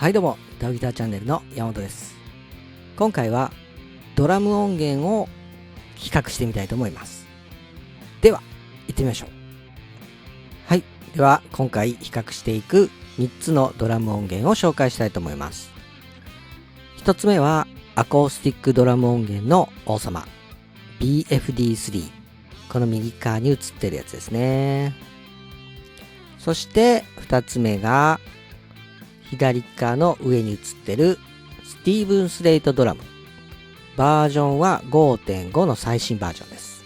はいどうも、ダウギターチャンネルの山本です。今回はドラム音源を比較してみたいと思います。では行ってみましょう。はい、では今回比較していく3つのドラム音源を紹介したいと思います。1つ目はアコースティックドラム音源の王様 BFD3、 この右側に映ってるやつですね。そして2つ目が左側の上に映ってるスティーブンスレイトドラム、バージョンは 5.5 の最新バージョンです。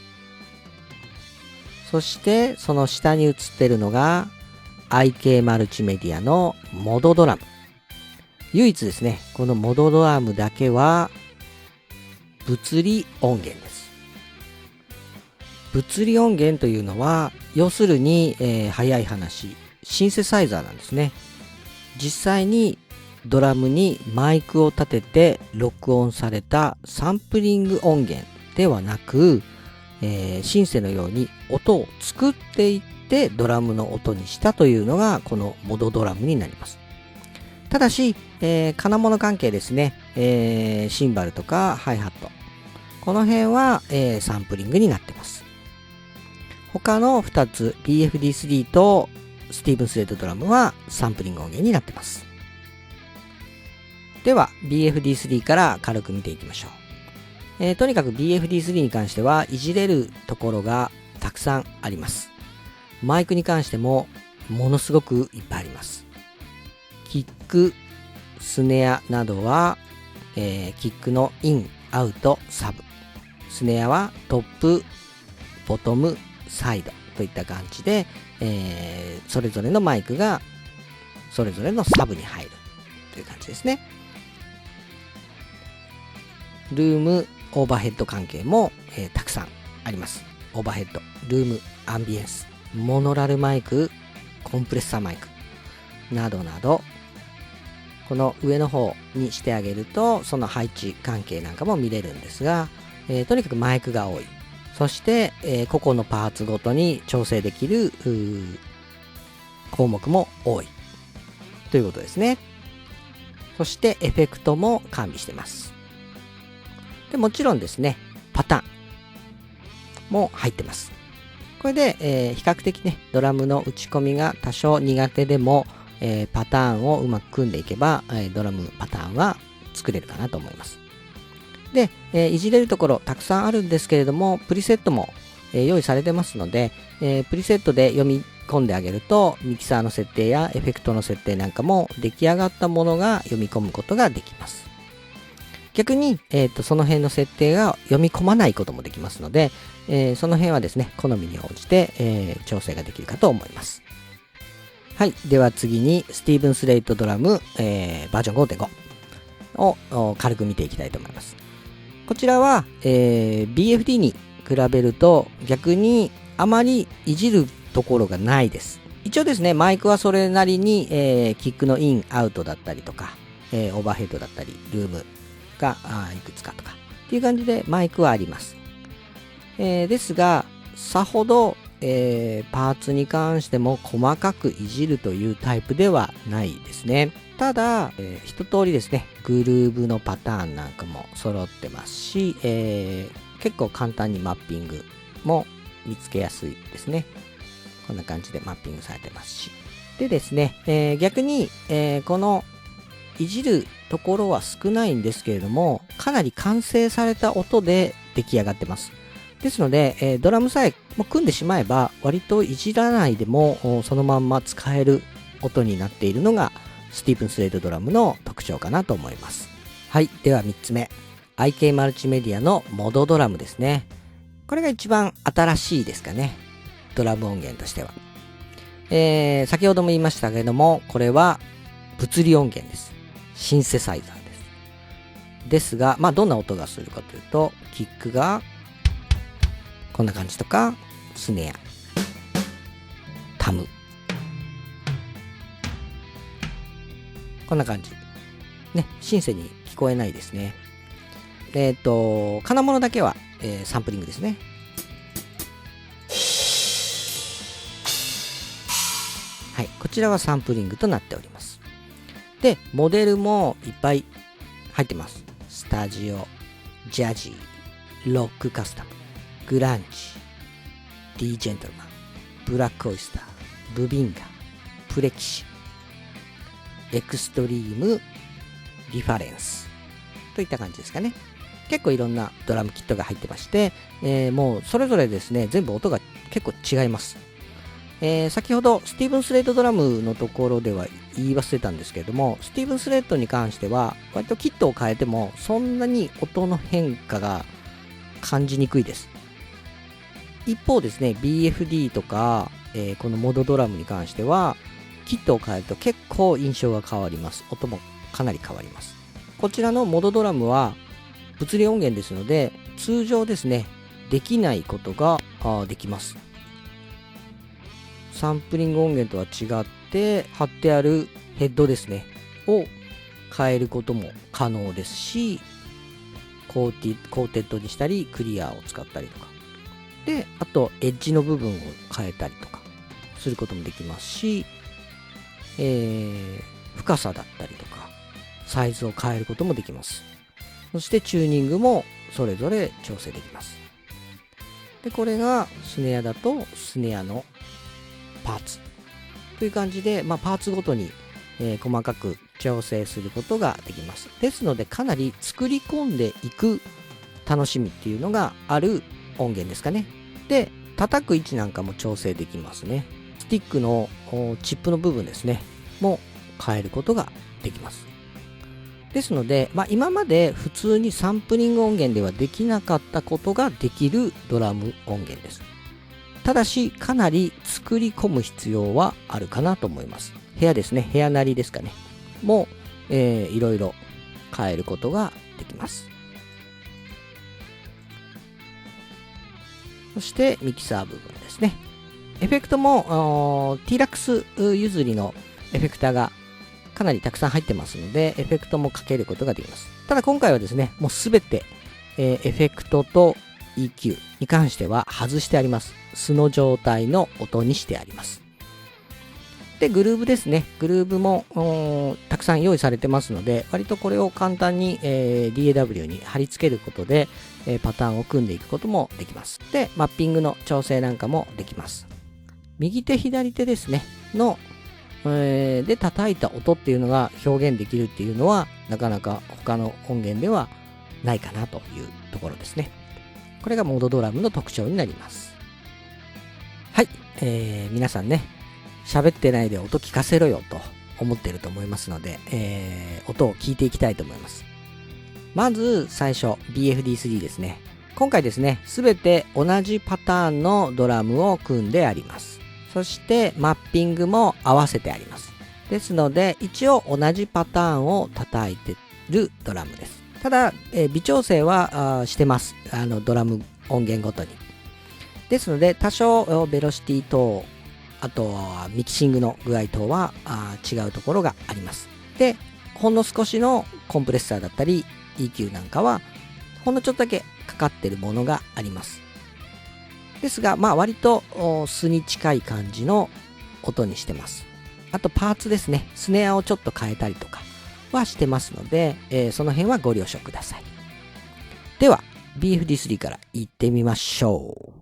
そしてその下に映ってるのが IK マルチメディアのモドドラム。唯一ですね、このモドドラムだけは物理音源です。物理音源というのは要するに、早い話シンセサイザーなんですね。実際にドラムにマイクを立てて録音されたサンプリング音源ではなく、シンセのように音を作っていってドラムの音にしたというのがこのモドドラムになります。ただし、金物関係ですね、シンバルとかハイハット、この辺は、サンプリングになってます。他の2つ BFD3 とスティーブンスレイトドラムはサンプリング音源になってます。では BFD3 から軽く見ていきましょう。とにかく BFD3 に関してはいじれるところがたくさんあります。マイクに関してもものすごくいっぱいあります。キック、スネアなどは、キックのイン、アウト、サブ、スネアはトップ、ボトム、サイドといった感じで、それぞれのマイクがそれぞれのサブに入るという感じですね。ルームオーバーヘッド関係も、たくさんあります。オーバーヘッド、ルームアンビエンス、モノラルマイク、コンプレッサーマイクなどなど、この上の方にしてあげるとその配置関係なんかも見れるんですが、とにかくマイクが多い。そして、個々のパーツごとに調整できる項目も多いということですね。そしてエフェクトも完備してます。でもちろんですね、パターンも入ってます。これで、比較的ね、ドラムの打ち込みが多少苦手でも、パターンをうまく組んでいけば、ドラムパターンは作れるかなと思います。で、いじれるところたくさんあるんですけれども、プリセットも、用意されてますので、プリセットで読み込んであげるとミキサーの設定やエフェクトの設定なんかも出来上がったものが読み込むことができます。逆に、その辺の設定が読み込まないこともできますので、その辺はですね、好みに応じて、調整ができるかと思います。はい、では次にスティーブンスレイトドラム、バージョン 5.5 を軽く見ていきたいと思います。こちらは、BFD に比べると逆にあまりいじるところがないです。一応ですね、マイクはそれなりに、キックのイン、アウトだったりとか、オーバーヘッドだったり、ルームがいくつかとかっていう感じでマイクはあります。ですが、さほど、パーツに関しても細かくいじるというタイプではないですね。ただ、一通りですね、グルーブのパターンなんかも揃ってますし、結構簡単にマッピングも見つけやすいですね。こんな感じでマッピングされてますし。でですね、逆に、このいじるところは少ないんですけれども、かなり完成された音で出来上がってます。ですので、ドラムさえ組んでしまえば割といじらないでもそのまんま使える音になっているのがスティーブンスレイトドラムの特徴かなと思います。はい、では3つ目 IK マルチメディアのモドドラムですね。これが一番新しいですかね、ドラム音源としては。先ほども言いましたけれども、これは物理音源です。シンセサイザーです。ですが、どんな音がするかというと、キックがこんな感じとか、スネア、タム、こんな感じね、シンセに聞こえないですね。金物だけは、サンプリングですね。はい、こちらはサンプリングとなっております。で、モデルもいっぱい入ってます。スタジオ、ジャジー、ロックカスタム、グランジ、D ジェントルマン、ブラックオイスター、ブビンガ、プレキシ、エクストリーム、リファレンスといった感じですかね。結構いろんなドラムキットが入ってまして、もうそれぞれですね、全部音が結構違います。先ほどスティーブン・スレイトドラムのところでは言い忘れたんですけれども、スティーブン・スレイトに関しては割とキットを変えてもそんなに音の変化が感じにくいです。一方ですね、 BFD とか、このモードドラムに関してはキットを変えると結構印象が変わります。音もかなり変わります。こちらのモードドラムは物理音源ですので、通常ですねできないことができます。サンプリング音源とは違って貼ってあるヘッドですねを変えることも可能ですし、コーテッドにしたりクリアを使ったりとかで、あとエッジの部分を変えたりとかすることもできますし、深さだったりとかサイズを変えることもできます。そしてチューニングもそれぞれ調整できます。で、これがスネアだとスネアのパーツという感じで、パーツごとに、細かく調整することができます。ですのでかなり作り込んでいく楽しみっていうのがある音源ですかね。で、叩く位置なんかも調整できますね。スティックのチップの部分ですねも変えることができます。ですので、今まで普通にサンプリング音源ではできなかったことができるドラム音源です。ただしかなり作り込む必要はあるかなと思います。部屋ですね、部屋なりですかねも、いろいろ変えることができます。そしてミキサー部分ですね。エフェクトもT-Rax譲りのエフェクターがかなりたくさん入ってますので、エフェクトもかけることができます。ただ今回はですね、もうすべて、エフェクトと EQ に関しては外してあります。素の状態の音にしてあります。で、グルーブですね。グルーブもたくさん用意されてますので、割とこれを簡単に、DAW に貼り付けることで、パターンを組んでいくこともできます。で、マッピングの調整なんかもできます。右手左手ですねの、で叩いた音っていうのが表現できるっていうのはなかなか他の音源ではないかなというところですね。これがモードドラムの特徴になります。はい、皆さんね、喋ってないで音聞かせろよと思っていると思いますので、音を聞いていきたいと思います。まず最初 BFD3 ですね。今回ですね、すべて同じパターンのドラムを組んであります。そしてマッピングも合わせてあります。ですので一応同じパターンを叩いてるドラムです。ただ、微調整はしてます。ドラム音源ごとに。ですので多少ベロシティ等、あとはミキシングの具合等は違うところがあります。で、ほんの少しのコンプレッサーだったり EQ なんかはほんのちょっとだけかかってるものがあります。ですが、割と素に近い感じの音にしてます。あとパーツですね、スネアをちょっと変えたりとかはしてますので、その辺はご了承ください。では BFD3 からいってみましょう。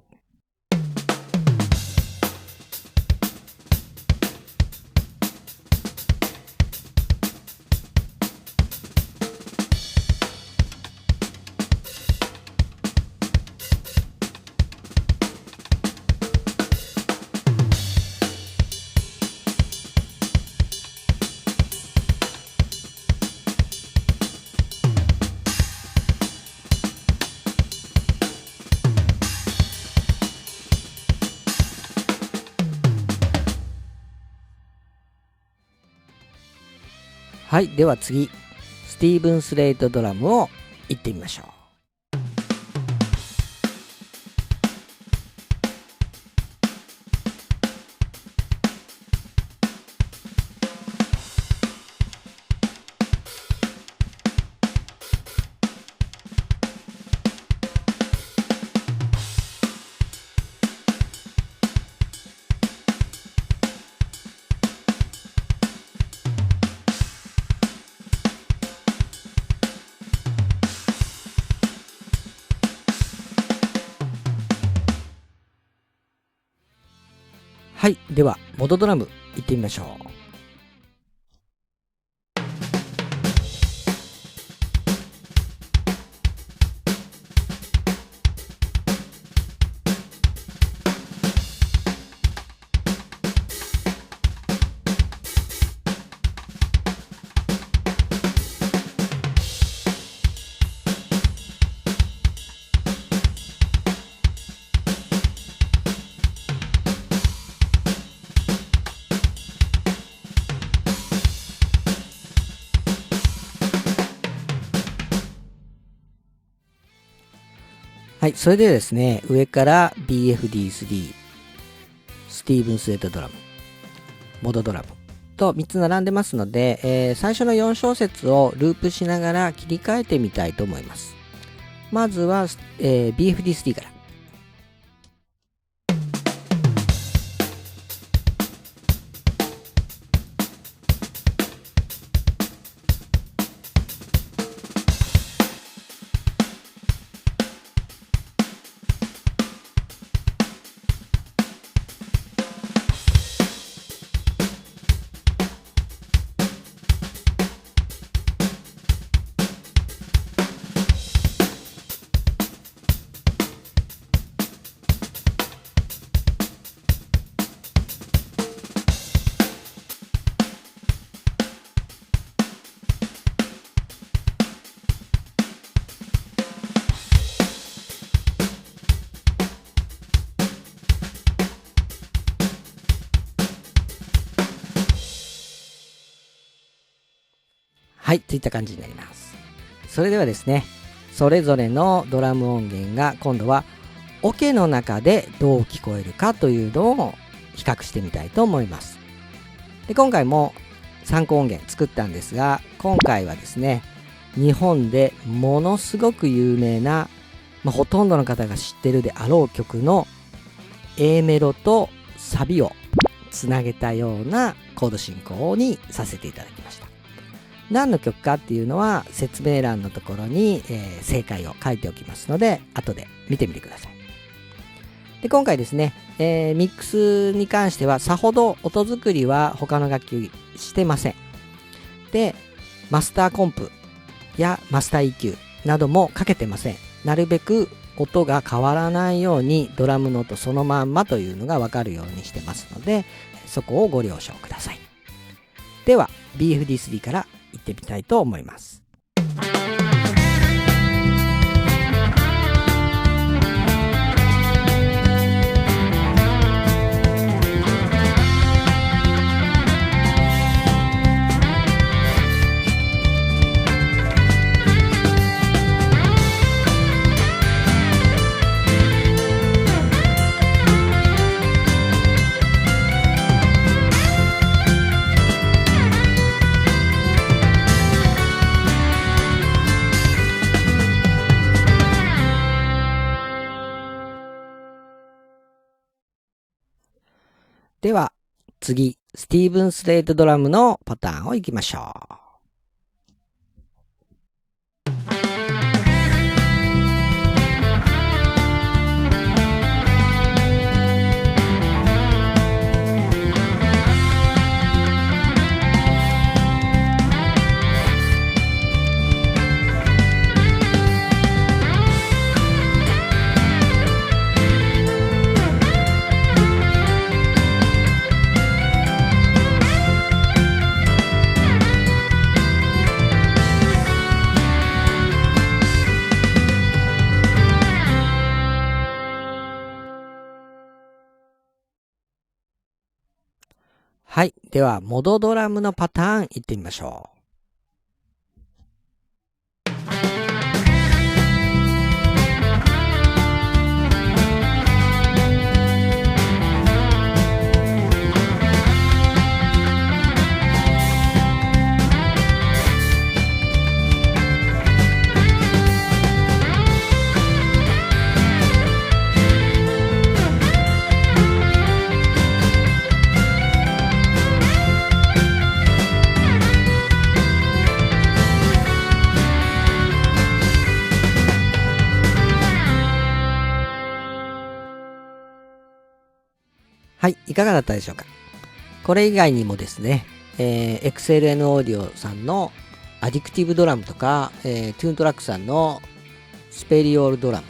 はい、では次スティーブン・スレイトドラムをいってみましょう。はい、ではモドドラム行ってみましょう。はい、それでですね、上から BFD3、スティーブンスレッドドラム、モドドラムと3つ並んでますので、最初の4小節をループしながら切り替えてみたいと思います。まずは、BFD3 から。はい、といった感じになります。それではですね、それぞれのドラム音源が今度はオケの中でどう聞こえるかというのを比較してみたいと思います。で、今回も参考音源作ったんですが、今回はですね、日本でものすごく有名な、ほとんどの方が知ってるであろう曲の A メロとサビをつなげたようなコード進行にさせていただきました。何の曲かっていうのは説明欄のところに、正解を書いておきますので、後で見てみてください。で、今回ですね、ミックスに関してはさほど音作りは他の楽器してません。で、マスターコンプやマスター EQ などもかけてません。なるべく音が変わらないようにドラムの音そのまんまというのがわかるようにしてますので、そこをご了承ください。では BFD3 から行ってみたいと思います。では次、スティーブン・スレイトドラムのパターンをいきましょう。はい。では、モドドラムのパターンいってみましょう。はい、いかがだったでしょうか。これ以外にもですね、XLN オーディオさんのアディクティブドラムとか、トゥーントラックさんのスペリオールドラ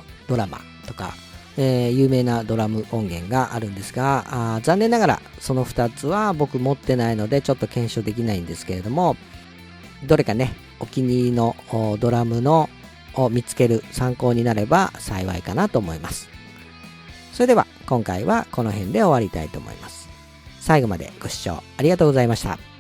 マとか、有名なドラム音源があるんですが、残念ながらその2つは僕持ってないのでちょっと検証できないんですけれども、どれかね、お気に入りのドラムのを見つける参考になれば幸いかなと思います。それでは今回はこの辺で終わりたいと思います。最後までご視聴ありがとうございました。